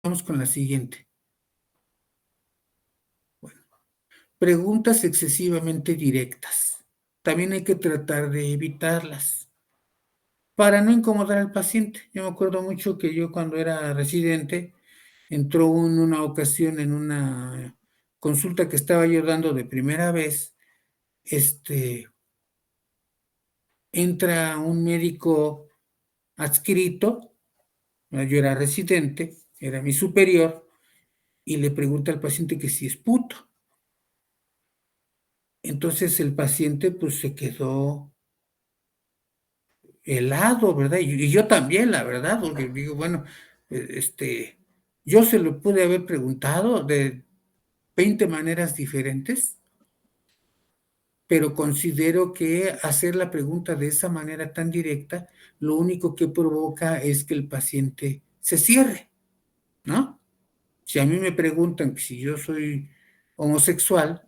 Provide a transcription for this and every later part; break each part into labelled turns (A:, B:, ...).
A: Vamos con la siguiente. Bueno, preguntas excesivamente directas. También hay que tratar de evitarlas para no incomodar al paciente. Yo me acuerdo mucho que yo cuando era residente, entró en una ocasión en una consulta que estaba yo dando de primera vez, entra un médico adscrito, yo era residente, era mi superior, y le pregunta al paciente que si es puto. Entonces el paciente pues se quedó helado, ¿verdad? Y yo también, la verdad, porque digo, bueno, yo se lo pude haber preguntado de 20 maneras diferentes, pero considero que hacer la pregunta de esa manera tan directa, lo único que provoca es que el paciente se cierre, ¿no? Si a mí me preguntan que si yo soy homosexual,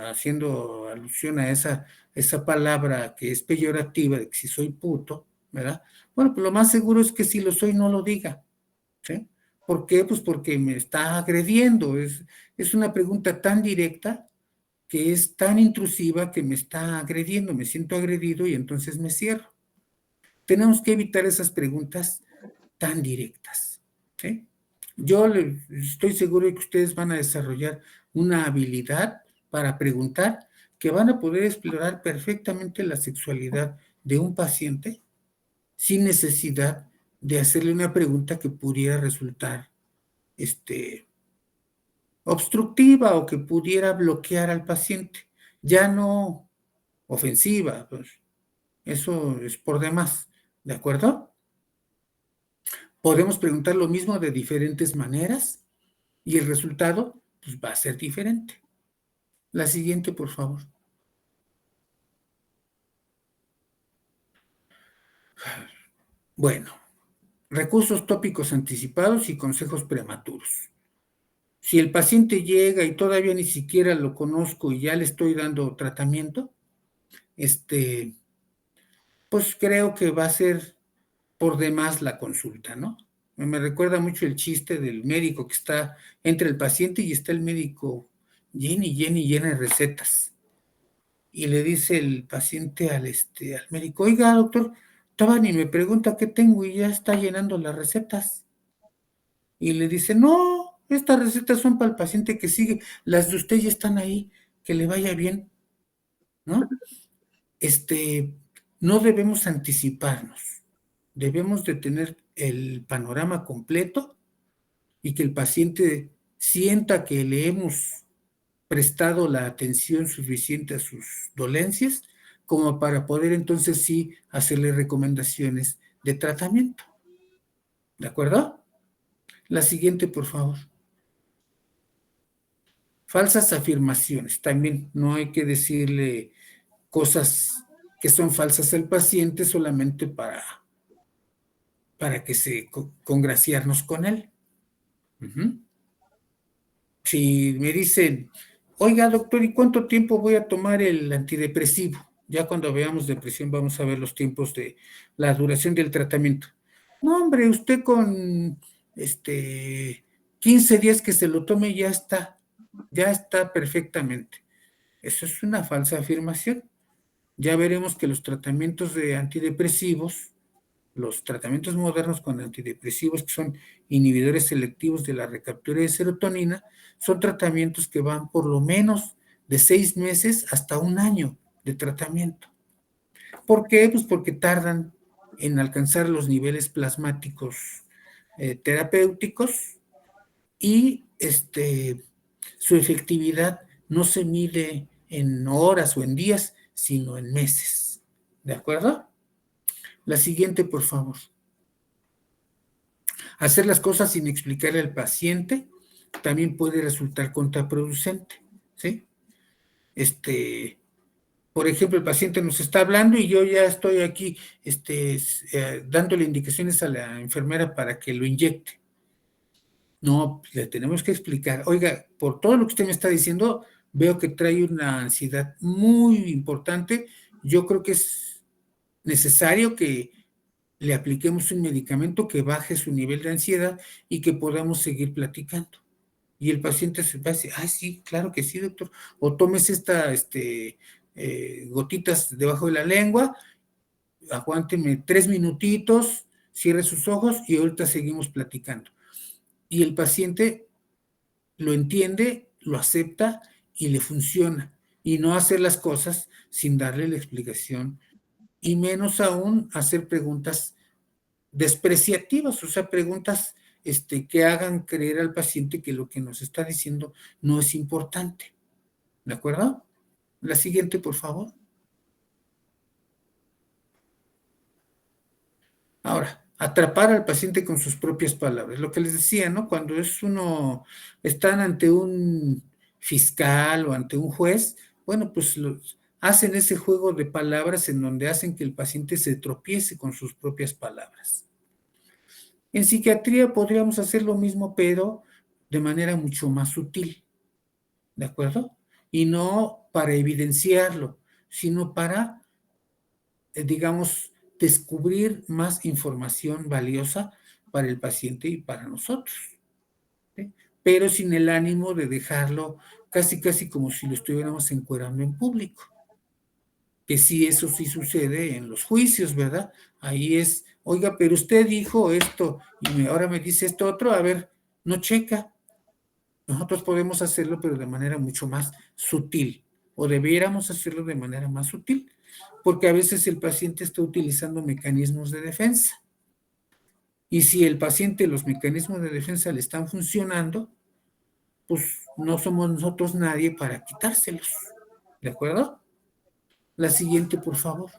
A: haciendo alusión a esa palabra que es peyorativa, de que si soy puto, ¿verdad? Bueno, pues lo más seguro es que si lo soy, no lo diga, ¿sí? ¿Por qué? Pues porque me está agrediendo, es una pregunta tan directa que es tan intrusiva que me está agrediendo, me siento agredido y entonces me cierro. Tenemos que evitar esas preguntas tan directas, ¿sí? Yo estoy seguro de que ustedes van a desarrollar una habilidad para preguntar que van a poder explorar perfectamente la sexualidad de un paciente sin necesidad de hacerle una pregunta que pudiera resultar obstructiva o que pudiera bloquear al paciente, ya no ofensiva, pues eso es por demás, ¿de acuerdo? Podemos preguntar lo mismo de diferentes maneras y el resultado pues, va a ser diferente. La siguiente, por favor. Bueno, recursos tópicos anticipados y consejos prematuros. Si el paciente llega y todavía ni siquiera lo conozco y ya le estoy dando tratamiento, pues creo que va a ser por demás la consulta, ¿no? Me recuerda mucho el chiste del médico que está entre el paciente y está el médico lleno de recetas. Y le dice el paciente al médico, oiga, doctor, todavía ni me pregunta qué tengo y ya está llenando las recetas. Y le dice, no, estas recetas son para el paciente que sigue, las de usted ya están ahí, que le vaya bien, ¿no? No debemos anticiparnos, debemos de tener el panorama completo y que el paciente sienta que le hemos prestado la atención suficiente a sus dolencias como para poder entonces sí hacerle recomendaciones de tratamiento. ¿De acuerdo? La siguiente, por favor. Falsas afirmaciones. También no hay que decirle cosas que son falsas al paciente solamente para que se congraciarnos con él. Uh-huh. Si me dicen, oiga, doctor, ¿y cuánto tiempo voy a tomar el antidepresivo? Ya cuando veamos depresión vamos a ver los tiempos de la duración del tratamiento. No, hombre, usted con 15 días que se lo tome ya está perfectamente. Eso es una falsa afirmación. Ya veremos que los tratamientos de antidepresivos, los tratamientos modernos con antidepresivos que son inhibidores selectivos de la recaptura de serotonina, son tratamientos que van por lo menos de 6 meses hasta un año de tratamiento. ¿Por qué? Pues porque tardan en alcanzar los niveles plasmáticos terapéuticos y su efectividad no se mide en horas o en días, sino en meses. ¿De acuerdo? La siguiente, por favor. Hacer las cosas sin explicarle al paciente también puede resultar contraproducente, ¿sí? Por ejemplo, el paciente nos está hablando y yo ya estoy aquí dándole indicaciones a la enfermera para que lo inyecte. No, le tenemos que explicar, oiga, por todo lo que usted me está diciendo, veo que trae una ansiedad muy importante. Yo creo que es necesario que le apliquemos un medicamento que baje su nivel de ansiedad y que podamos seguir platicando. Y el paciente se va a decir, ah, sí, claro que sí, doctor. O tomes gotitas debajo de la lengua, aguánteme 3 minutitos, cierre sus ojos y ahorita seguimos platicando. Y el paciente lo entiende, lo acepta y le funciona. Y no hacer las cosas sin darle la explicación. Y menos aún hacer preguntas despreciativas, o sea, preguntas que hagan creer al paciente que lo que nos está diciendo no es importante. ¿De acuerdo? La siguiente, por favor. Ahora, atrapar al paciente con sus propias palabras. Lo que les decía, ¿no? Cuando están ante un fiscal o ante un juez, bueno, pues hacen ese juego de palabras en donde hacen que el paciente se tropiece con sus propias palabras. En psiquiatría podríamos hacer lo mismo, pero de manera mucho más sutil, ¿de acuerdo? Y no para evidenciarlo, sino para, digamos, descubrir más información valiosa para el paciente y para nosotros, ¿sí? Pero sin el ánimo de dejarlo casi, casi como si lo estuviéramos encuerando en público. Que sí, eso sí sucede en los juicios, ¿verdad? Ahí es, oiga, pero usted dijo esto y ahora me dice esto otro, a ver, no checa. Nosotros podemos hacerlo, pero de manera mucho más sutil, o debiéramos hacerlo de manera más sutil, porque a veces el paciente está utilizando mecanismos de defensa. Y si el paciente, los mecanismos de defensa le están funcionando, pues no somos nosotros nadie para quitárselos. ¿De acuerdo? La siguiente, por favor.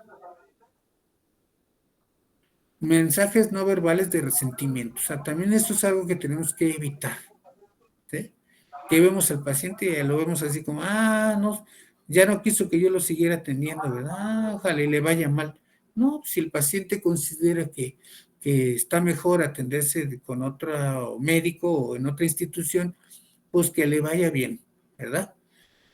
A: Mensajes no verbales de resentimiento. O sea, también esto es algo que tenemos que evitar. ¿Sí? Que vemos al paciente y lo vemos así como, no, ya no quiso que yo lo siguiera atendiendo, ¿verdad? Ojalá y le vaya mal. No, si el paciente considera que está mejor atenderse con otro médico o en otra institución, pues que le vaya bien, ¿verdad?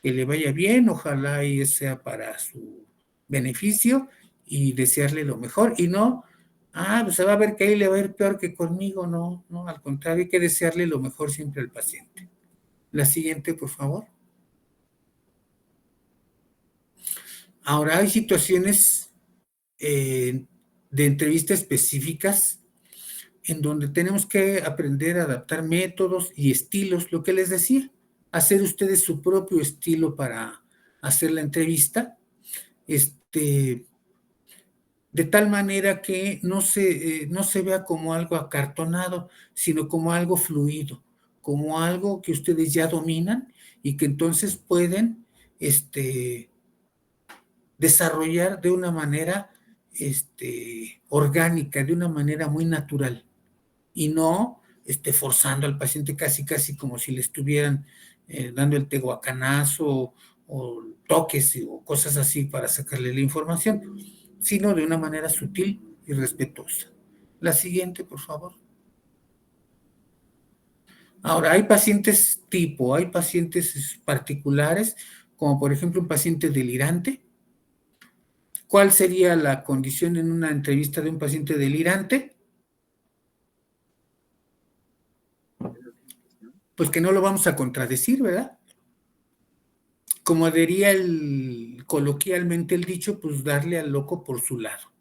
A: Que le vaya bien, ojalá y sea para su beneficio y desearle lo mejor. Y no, pues se va a ver que ahí le va a ir peor que conmigo, no, no, al contrario, hay que desearle lo mejor siempre al paciente. La siguiente, por favor. Ahora hay situaciones de entrevista específicas en donde tenemos que aprender a adaptar métodos y estilos, lo que les decía, hacer ustedes su propio estilo para hacer la entrevista, de tal manera que no se vea como algo acartonado, sino como algo fluido, como algo que ustedes ya dominan y que entonces pueden desarrollar de una manera orgánica, de una manera muy natural y no forzando al paciente casi, casi como si le estuvieran dando el tehuacanazo o toques o cosas así para sacarle la información, sino de una manera sutil y respetuosa. La siguiente, por favor. Ahora, hay pacientes particulares, como por ejemplo un paciente delirante. ¿Cuál sería la condición en una entrevista de un paciente delirante? Pues que no lo vamos a contradecir, ¿verdad? Como diría coloquialmente el dicho, pues darle al loco por su lado,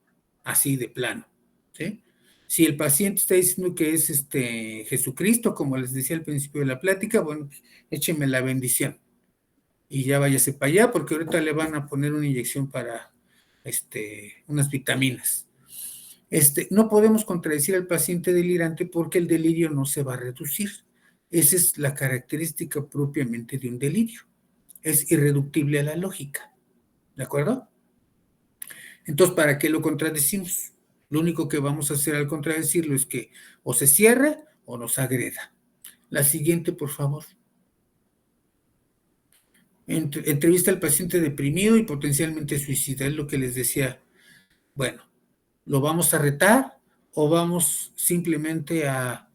A: así de plano, ¿sí? Si el paciente está diciendo que es Jesucristo, como les decía al principio de la plática, bueno, pues, écheme la bendición y ya váyase para allá, porque ahorita le van a poner una inyección para unas vitaminas. No podemos contradecir al paciente delirante porque el delirio no se va a reducir. Esa es la característica propiamente de un delirio. Es irreductible a la lógica. ¿De acuerdo? Entonces, ¿para qué lo contradecimos? Lo único que vamos a hacer al contradecirlo es que o se cierre o nos agreda. La siguiente, por favor. Entrevista al paciente deprimido y potencialmente suicida. Es lo que les decía. Bueno, ¿lo vamos a retar o vamos simplemente a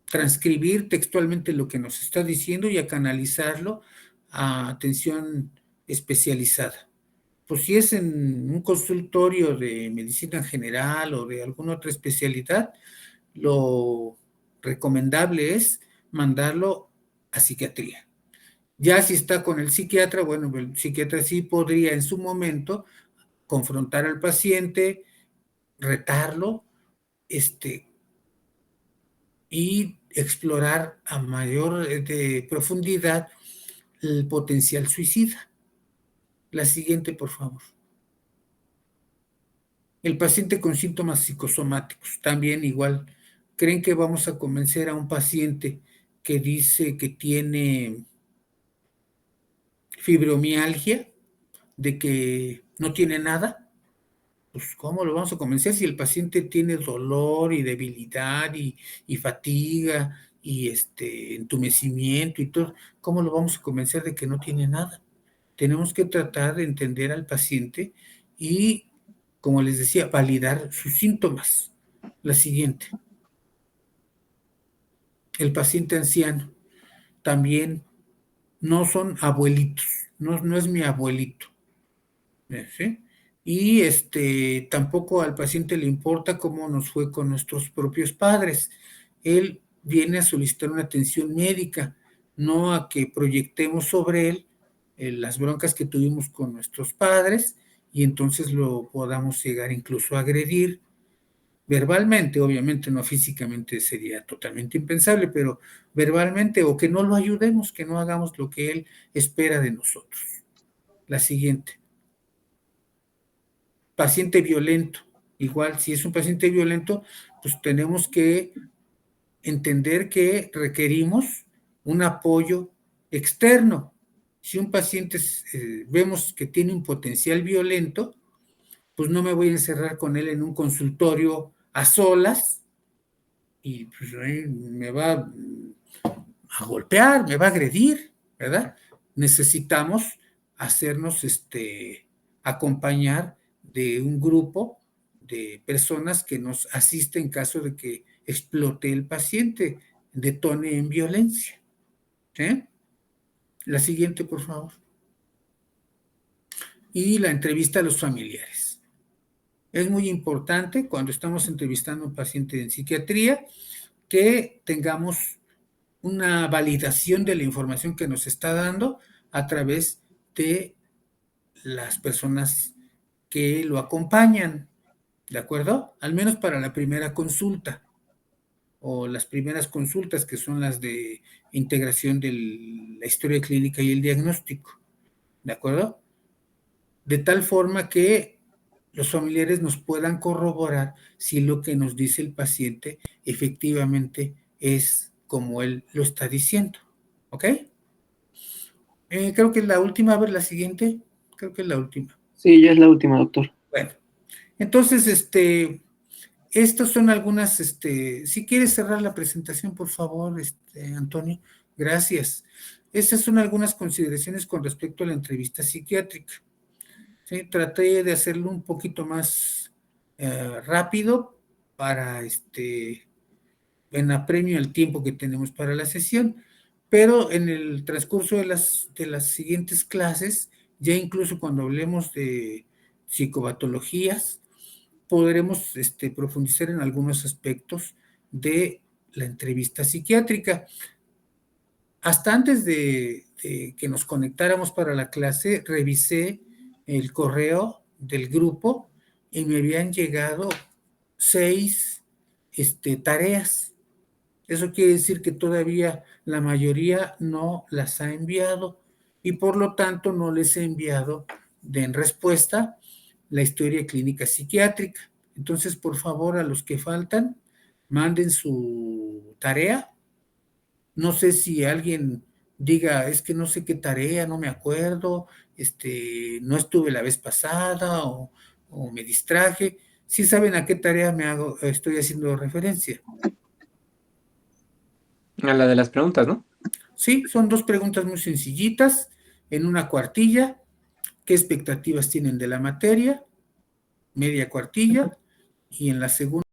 A: transcribir textualmente lo que nos está diciendo y a canalizarlo a atención especializada? pues si es en un consultorio de medicina general o de alguna otra especialidad, lo recomendable es mandarlo a psiquiatría. Ya si está con el psiquiatra, bueno, el psiquiatra sí podría en su momento confrontar al paciente, retarlo, y explorar a mayor de profundidad el potencial suicida. La siguiente, por favor. El paciente con síntomas psicosomáticos, también igual. ¿Creen que vamos a convencer a un paciente que dice que tiene fibromialgia de que no tiene nada? Pues, ¿cómo lo vamos a convencer si el paciente tiene dolor y debilidad y fatiga y entumecimiento y todo? ¿Cómo lo vamos a convencer de que no tiene nada? Tenemos que tratar de entender al paciente y, como les decía, validar sus síntomas. La siguiente. El paciente anciano también no son abuelitos, no es mi abuelito. ¿Sí? Y tampoco al paciente le importa cómo nos fue con nuestros propios padres. Él viene a solicitar una atención médica, no a que proyectemos sobre él las broncas que tuvimos con nuestros padres y entonces lo podamos llegar incluso a agredir verbalmente, obviamente no físicamente sería totalmente impensable, pero verbalmente o que no lo ayudemos, que no hagamos lo que él espera de nosotros. La siguiente. Paciente violento. Igual, si es un paciente violento, pues tenemos que entender que requerimos un apoyo externo. Si un paciente vemos que tiene un potencial violento, pues no me voy a encerrar con él en un consultorio a solas y pues ahí me va a golpear, me va a agredir, ¿verdad? Necesitamos hacernos acompañar de un grupo de personas que nos asisten en caso de que explote el paciente, detone en violencia. ¿Sí? La siguiente, por favor. Y la entrevista a los familiares. Es muy importante cuando estamos entrevistando a un paciente en psiquiatría que tengamos una validación de la información que nos está dando a través de las personas que lo acompañan, ¿de acuerdo? Al menos para la primera consulta o las primeras consultas que son las de integración de la historia clínica y el diagnóstico, ¿de acuerdo? De tal forma que los familiares nos puedan corroborar si lo que nos dice el paciente efectivamente es como él lo está diciendo, ¿ok? Creo que es la última, a ver la siguiente, creo que es la última.
B: Sí, ya es la última, doctor.
A: Bueno, entonces, estas son algunas, si quieres cerrar la presentación, por favor, Antonio, gracias. Estas son algunas consideraciones con respecto a la entrevista psiquiátrica. ¿Sí? Traté de hacerlo un poquito más rápido para, en apremio al tiempo que tenemos para la sesión, pero en el transcurso de las siguientes clases, ya incluso cuando hablemos de psicopatologías, podremos profundizar en algunos aspectos de la entrevista psiquiátrica. Hasta antes de que nos conectáramos para la clase, revisé el correo del grupo y me habían llegado 6 tareas. Eso quiere decir que todavía la mayoría no las ha enviado y por lo tanto no les he enviado en respuesta la historia clínica psiquiátrica. Entonces, por favor, a los que faltan, manden su tarea. No sé si alguien diga, es que no sé qué tarea, no me acuerdo, no estuve la vez pasada o me distraje. ¿Sí saben a qué tarea estoy haciendo referencia?
B: A la de las preguntas, ¿no?
A: Sí, son 2 preguntas muy sencillitas en una cuartilla. ¿Qué expectativas tienen de la materia? Media cuartilla. Y en la segunda